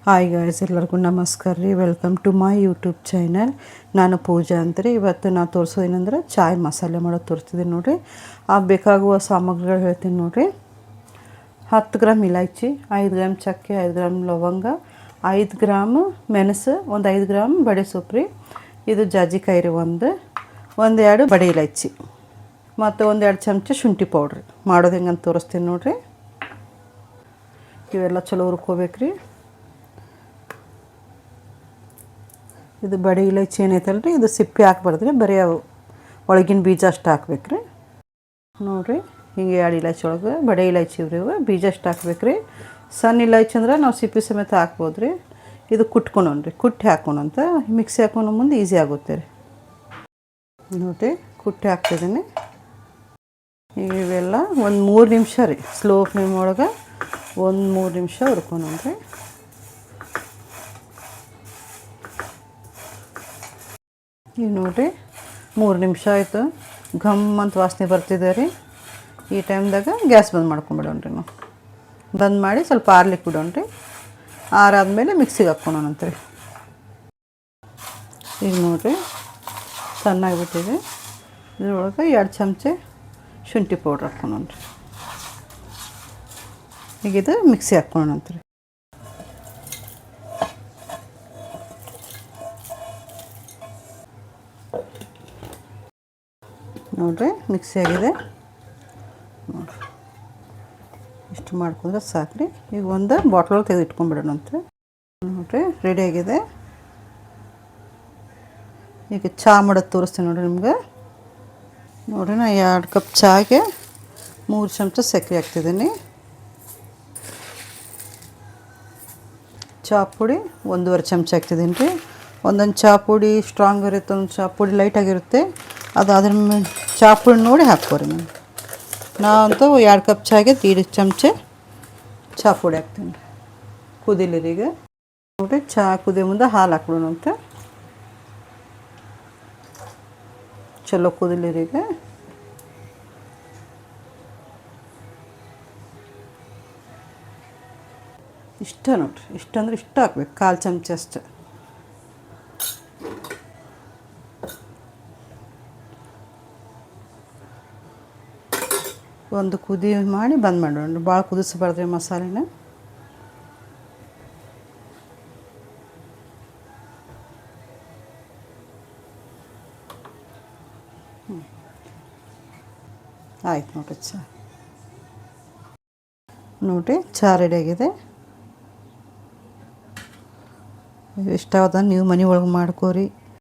Hi guys, ಎಲ್ಲರಿಗೂ ನಮಸ್ಕಾರ ರೀ. Welcome to my YouTube channel. ನಾನು ಪೂಜಾ ಅಂತ್ರಿ. ಇವತ್ತು ನಾವು ತೋರಿಸೋದೇನೆಂದ್ರೆ ಚಾಯ್ ಮಸಾಲೆ ಮಾಡೋದು ತೋರಿಸ್ತಿದ್ದೀನಿ ನೋಡಿರಿ. ಬೇಕಾಗುವ ಸಾಮಗ್ರಿಗಳು ಹೇಳ್ತೀನಿ ನೋಡಿರಿ. 10 ಗ್ರಾಮ್ ಇಲೈಚಿ, 5 ಗ್ರಾಮ್ ಚಕ್ಕೆ, 5 ಗ್ರಾಮ್ ಲವಂಗ, 5 ಗ್ರಾಮ್ ಮೆಣಸು, ಒಂದು 5 ಗ್ರಾಮ್ ಬಡೆ ಸೊಪ್ಪು ರೀ. ಇದು ಜಾಜಿಕಾಯಿ ರೀ. ಒಂದು 2 ಬಡೆ ಇಲೈಚಿ ಮತ್ತು 1-2 ಚಮಚ ಶುಂಠಿ ಪೌಡ್ರಿ. ಮಾಡೋದು ಹೆಂಗಂತ ತೋರಿಸ್ತೀನಿ ನೋಡಿರಿ. ಇವೆಲ್ಲ ಚಲೋ ಹುರ್ಕೋಬೇಕು ರೀ. ಇದು ಬಡೆ ಇಲೈಚಿ ಏನೈತಲ್ಲ ರೀ, ಇದು ಸಿಪ್ಪೆ ಹಾಕ್ಬಾರ್ದು ರೀ, ಬರೀ ಅವು ಒಳಗಿನ ಬೀಜ ಅಷ್ಟು ಹಾಕ್ಬೇಕು ರೀ. ನೋಡಿರಿ, ಹಿಂಗೆ 2 ಇಲೈಚಿ ಒಳಗೆ ಬಡೆ ಇಲೈಚಿ ಇವ್ರಿ, ಬೀಜ ಅಷ್ಟು ಹಾಕ್ಬೇಕು ರೀ. ಸಣ್ಣ ಇಲೈಚಿ ಅಂದ್ರೆ ನಾವು ಸಿಪ್ಪೆ ಸಮೇತ ಹಾಕ್ಬೋದು ರೀ. ಇದು ಕುಟ್ಕೊಳೋಣ್ರಿ, ಕುಟ್ಟಿ ಹಾಕೋಣಂತ ಮಿಕ್ಸಿ ಹಾಕೋಣ ಮುಂದೆ ಈಸಿ ಆಗುತ್ತೆ ರೀ. ನೋಡಿರಿ, ಕುಟ್ಟಿ ಹಾಕ್ತಿದ್ದೀನಿ. ಇವೆಲ್ಲ ಒಂದು 3 ನಿಮಿಷ ರೀ, ಸ್ಲೋ ಫ್ಲೇಮ್ ಒಳಗೆ ಒಂದು 3 ನಿಮಿಷ ಹುರ್ಕೊಳೋಣ್ರಿ. ಈಗ ನೋಡಿರಿ 3 ನಿಮಿಷ ಆಯಿತು. ಘಮ್ ಅಂತ ವಾಸನೆ ಬರ್ತಿದೆ ರೀ. ಈ ಟೈಮ್ದಾಗ ಗ್ಯಾಸ್ ಬಂದ್ ಮಾಡ್ಕೊಂಬಿಡೋಣ್ರಿ. ನಾವು ಬಂದ್ ಮಾಡಿ ಸ್ವಲ್ಪ ಆರ್ಲಿಕ್ಕೆ ಬಿಡೋಣ್ರಿ. ಆರಾದ್ಮೇಲೆ ಮಿಕ್ಸಿಗೆ ಹಾಕ್ಕೊಳೋಣಂತ್ರಿ. ಈಗ ನೋಡಿರಿ ಸಣ್ಣಾಗಿಬಿಟ್ಟಿದೆ. ಇದ್ರೊಳಗೆ 2 ಚಮಚ ಶುಂಠಿ ಪೌಡ್ರ್ ಹಾಕ್ಕೊಳೋಣ್ರಿ. ಈಗ ಇದು ಮಿಕ್ಸಿ ಹಾಕ್ಕೊಳೋಣಂತ್ರಿ. ನೋಡಿರಿ ಮಿಕ್ಸಿ ಆಗಿದೆ. ನೋಡಿರಿ ಇಷ್ಟು ಮಾಡ್ಕೊಂಡ್ರೆ ಸಾಕು ರೀ. ಈಗ ಒಂದು ಬಾಟ್ಲೊಳಗೆ ತೆಗೆದು ಇಟ್ಕೊಂಡ್ಬಿಡೋಣಂತೆ. ನೋಡಿರಿ ರೆಡಿ ಆಗಿದೆ. ಈಗ ಚಹಾ ಮಾಡೋದು ತೋರಿಸ್ತೀನಿ ನೋಡಿರಿ ನಿಮ್ಗೆ. ನೋಡಿರಿ ನಾನು 2 ಕಪ್ ಚಹಾಗೆ 3 ಚಮಚ ಸಕ್ಕರೆ ಹಾಕ್ತಿದ್ದೀನಿ. ಚಹಾ ಪುಡಿ 1.5 ಚಮಚ ಹಾಕ್ತಿದ್ದೀನಿ ರೀ. ಒಂದೊಂದು ಚಹಾ ಪುಡಿ ಸ್ಟ್ರಾಂಗ್ ಇರುತ್ತೆ, ಒಂದು ಚಹಾ ಪುಡಿ ಲೈಟಾಗಿರುತ್ತೆ. ಅದು ಅದ್ರ ಮೇಲೆ ಚಹಾ ಪುಡಿ ನೋಡಿ ಹಾಕ್ಕೋರಿ. ನಾವಂತೂ 2 ಕಪ್ ಚಹಾಗೆ 1.5 ಚಮಚ ಚಹಾ ಪುಡಿ ಹಾಕ್ತೀನಿ ರೀ. ಕುದಿಲಿರಿ. ಈಗ ನೋಡಿರಿ ಚಹಾ ಕುದಿಯೋ ಮುಂದೆ ಹಾಲು ಹಾಕ್ಬಿಡೋಣಂತ. ಚಲೋ ಕುದಿಲಿರಿ. ಈಗ ಇಷ್ಟ ನೋಡಿರಿ, ಇಷ್ಟಂದ್ರೆ ಇಷ್ಟ ಹಾಕ್ಬೇಕು, 1/4 ಚಮಚ ಅಷ್ಟೆ. ಒಂದು ಕುದಿ ಮಾಡಿ ಬಂದ್ ಮಾಡೋಣ. ಭಾಳ ಕುದಿಸ್ಬಾರ್ದ್ರಿ ಮಸಾಲೆನ. ಆಯ್ತು ನೋಡಿರಿ ಚಹಾ. ನೋಡಿರಿ ಚಹಾ ರೆಡಿಯಾಗಿದೆ. ಇಷ್ಟ ಆದ ನೀವು ಮನೆ ಒಳಗೆ ಮಾಡ್ಕೋರಿ.